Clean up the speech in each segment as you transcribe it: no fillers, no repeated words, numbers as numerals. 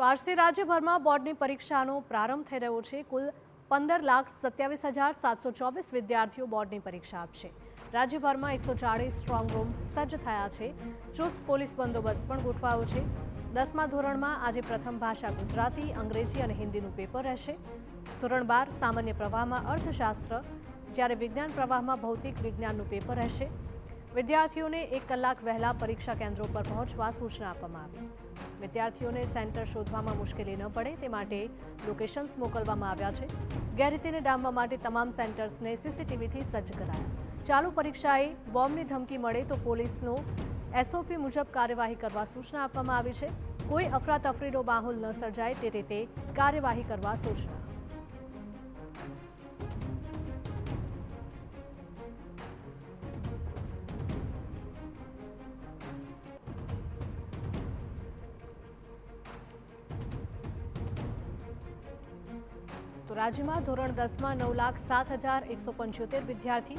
તો આજથી રાજ્યભરમાં બોર્ડની પરીક્ષાનો પ્રારંભ થઈ રહ્યો છે। કુલ 15,27,724 વિદ્યાર્થીઓ બોર્ડની પરીક્ષા આપશે। રાજ્યભરમાં 140 સ્ટ્રોંગ રૂમ સજ્જ થયા છે। ચુસ્ત પોલીસ બંદોબસ્ત પણ ગોઠવાયો છે। 10મા ધોરણમાં આજે પ્રથમ ભાષા ગુજરાતી, અંગ્રેજી અને હિન્દીનું પેપર રહેશે। ધોરણ 12 સામાન્ય પ્રવાહમાં અર્થશાસ્ત્ર, જ્યારે વિજ્ઞાન પ્રવાહમાં ભૌતિક વિજ્ઞાનનું પેપર રહેશે। વિદ્યાર્થીઓને 1 કલાક વહેલા પરીક્ષા કેન્દ્રો પર પહોંચવા સૂચના આપવામાં આવી। વિદ્યાર્થીઓને સેન્ટર શોધવામાં મુશ્કેલી ન પડે તે માટે લોકેશન્સ મોકલવામાં આવ્યા છે। ગેરરીતિને ડામવા માટે તમામ સેન્ટર્સને સીસીટીવીથી સજ્જ કરાયા। ચાલુ પરીક્ષાએ બોમ્બની ધમકી મળે તો પોલીસનો એસઓપી મુજબ કાર્યવાહી કરવા સૂચના આપવામાં આવી છે। કોઈ અફરાતફરીનો માહોલ ન સર્જાય તે રીતે કાર્યવાહી કરવા સૂચના। તો રાજ્યમાં ધોરણ 10માં 9,07,175 વિદ્યાર્થી,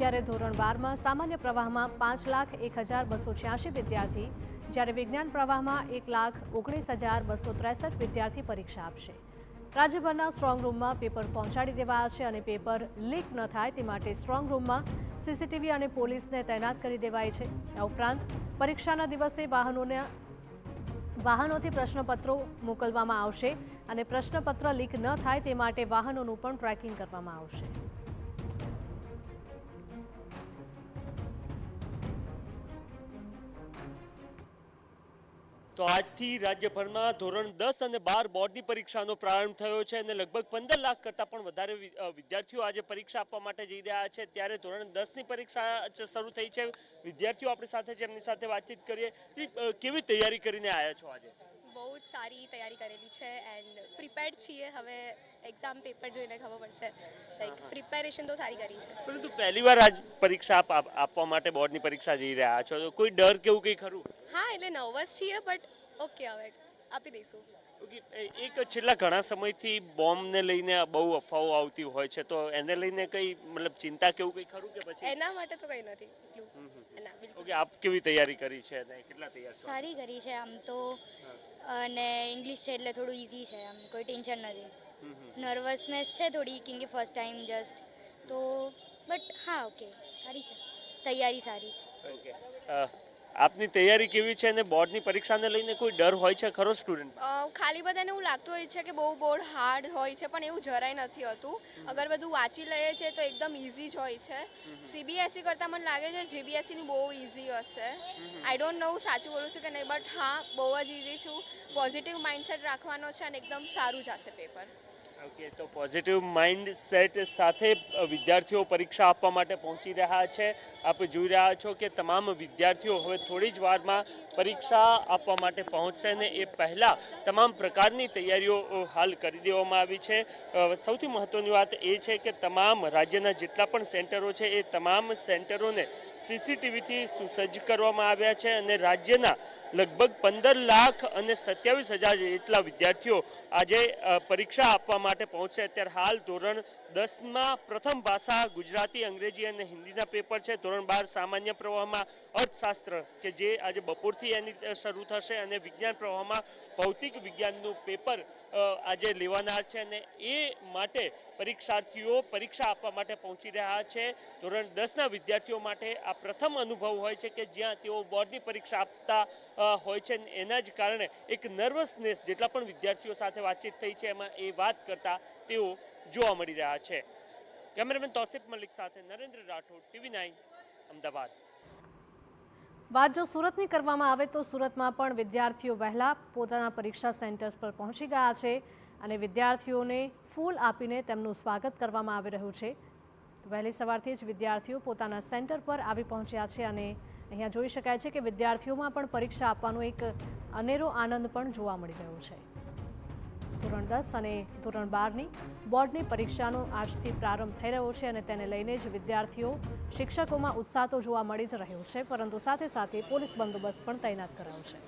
જ્યારે ધોરણ 12માં સામાન્ય પ્રવાહમાં 5,01,286 વિદ્યાર્થી, જ્યારે વિજ્ઞાન પ્રવાહમાં 1,19,263 વિદ્યાર્થી પરીક્ષા આપશે। રાજ્યભરના સ્ટ્રોંગ રૂમમાં પેપર પહોંચાડી દેવાયા છે અને પેપર લીક ન થાય તે માટે સ્ટ્રોંગ રૂમમાં સીસીટીવી અને પોલીસને તૈનાત કરી દેવાઈ છે। આ ઉપરાંત પરીક્ષાના દિવસે વાહનોથી પ્રશ્નપત્રો મોકલવામાં આવશે અને પ્રશ્નપત્ર લીક ન થાય તે માટે વાહનોનું પણ ટ્રેકિંગ કરવામાં આવશે। તો આજથી રાજ્યભરમાં ધોરણ 10 અને 12 બોર્ડની પરીક્ષાનો પ્રારંભ થયો છે અને લગભગ 15 લાખ કરતાં પણ વધારે વિદ્યાર્થીઓ આજે પરીક્ષા આપવા માટે જઈ રહ્યા છે। ત્યારે ધોરણ 10ની પરીક્ષા શરૂ થઈ છે। વિદ્યાર્થીઓ આપણી સાથે છે, એમની સાથે વાતચીત કરીએ। કેવી તૈયારી કરીને આવ્યા છો આજે? બહુ જ સારી તૈયારી કરેલી છે એન્ડ પ્રિપેર્ડ છીએ। હવે એક્ઝામ પેપર જોઈને ખબર પડશે, લાઈક પ્રિપેરેશન તો સારી કરી છે। પરંતુ પહેલી વાર આજ પરીક્ષા આપવા માટે બોર્ડની પરીક્ષા જઈ રહ્યા છો, તો કોઈ ડર કેવું કંઈ ખરું? હા, એટલે નર્વસ છીએ બટ ઓકે, હવે આપી દઈશું। ઓકે, એક છેલ્લા ઘણા સમયથી બોમ્બને લઈને બહુ અફવાઓ આવતી હોય છે, તો એને લઈને કંઈ મતલબ ચિંતા કેવું કંઈ ખરું કે પછી? એના માટે તો કંઈ નથી। ના, બિલકુલ। ઓકે, આપ કેવી તૈયારી કરી છે અને કેટલા તૈયાર છો? સારી કરી છે આમ તો, અને ઇંગ્લિશ છે એટલે થોડું ઇઝી છે, આમ કોઈ ટેન્શન નથી। નર્વસનેસ છે થોડી, કેમ કે ફર્સ્ટ ટાઈમ જસ્ટ તો, બટ હા ઓકે, સારી છે, તૈયારી સારી છે। ઓકે, આપની તૈયારી કેવી છે અને બોર્ડની પરીક્ષાને લઈને કોઈ ડર હોય છે ખરો સ્ટુડન્ટ? ખાલી બધાને એવું લાગતું હોય છે કે બહુ બોર્ડ હાર્ડ હોય છે, પણ એવું જરાય નથી હોતું। અગર બધું વાંચી લઈએ છે તો એકદમ ઇઝી જ હોય છે। સીબીએસઈ કરતાં મને લાગે છે જીબીએસઈનું બહુ ઇઝી હશે। આઈ ડોન્ટ નો સાચું બોલું છું કે નહીં, બટ હા, બહુ જ ઇઝી છું। પોઝિટિવ માઇન્ડસેટ રાખવાનો છે અને એકદમ સારું જશે પેપર। ઓકે, તો પોઝિટિવ માઇન્ડ સેટ સાથે વિદ્યાર્થીઓ પરીક્ષા આપવા માટે પહોંચી રહ્યા છે। આપ જોઈ રહ્યા છો કે તમામ વિદ્યાર્થીઓ હવે થોડી જ વારમાં પરીક્ષા આપવા માટે પહોંચશે અને એ પહેલાં તમામ પ્રકારની તૈયારીઓ હાલ કરી દેવામાં આવી છે। સૌથી મહત્ત્વની વાત એ છે કે તમામ રાજ્યના જેટલા પણ સેન્ટરો છે એ તમામ સેન્ટરોને સીસીટીવીથી સુસજ્જ કરવામાં આવ્યા છે અને રાજ્યના લગભગ 15,27,000 જેટલા વિદ્યાર્થીઓ આજે પરીક્ષા આપવા માટે પહોંચશે। અત્યારે હાલ ધોરણ 10માં પ્રથમ ભાષા ગુજરાતી, અંગ્રેજી અને હિન્દીના પેપર છે। ધોરણ 12 સામાન્ય પ્રવાહમાં અર્થશાસ્ત્ર કે જે આજે બપોરથી એની શરૂ થશે અને વિજ્ઞાન પ્રવાહમાં ભૌતિક વિજ્ઞાનનું પેપર આજે લેવાનાર છે અને એ માટે પરીક્ષાર્થીઓ પરીક્ષા આપવા માટે પહોંચી રહ્યા છે। ધોરણ 10ના વિદ્યાર્થીઓ માટે આ પ્રથમ અનુભવ હોય છે કે જ્યાં તેઓ બોર્ડની પરીક્ષા આપતા હોય છે। એના જ કારણે એક નર્વસનેસ જેટલા પણ વિદ્યાર્થીઓ સાથે વાતચીત થઈ છે એમાં એ વાત કરતા તેઓ જોવા મળી રહ્યા છે। કેમેરામેન તૌસિફ મલિક સાથે નરેન્દ્ર રાઠોડ, TV9 અમદાવાદ। વાત જો સુરતની કરવામાં આવે તો સુરતમાં પણ વિદ્યાર્થીઓ વહેલા પોતાના પરીક્ષા સેન્ટર્સ પર પહોંચી ગયા છે અને વિદ્યાર્થીઓને ફૂલ આપીને તેમનું સ્વાગત કરવામાં આવી રહ્યું છે। વહેલી સવારથી જ વિદ્યાર્થીઓ પોતાના સેન્ટર પર આવી પહોંચ્યા છે અને અહીંયા જોઈ શકાય છે કે વિદ્યાર્થીઓમાં પણ પરીક્ષા આપવાનો એક અનેરો આનંદ પણ જોવા મળી રહ્યો છે। ધોરણ 10 અને ધોરણ 12ની બોર્ડની પરીક્ષાનો આજથી પ્રારંભ થઈ રહ્યો છે અને તેને લઈને જ વિદ્યાર્થીઓ, શિક્ષકોમાં ઉત્સાહ તો જોવા મળી જ રહ્યો છે, પરંતુ સાથે સાથે પોલીસ બંદોબસ્ત પણ તૈનાત કરાયો છે।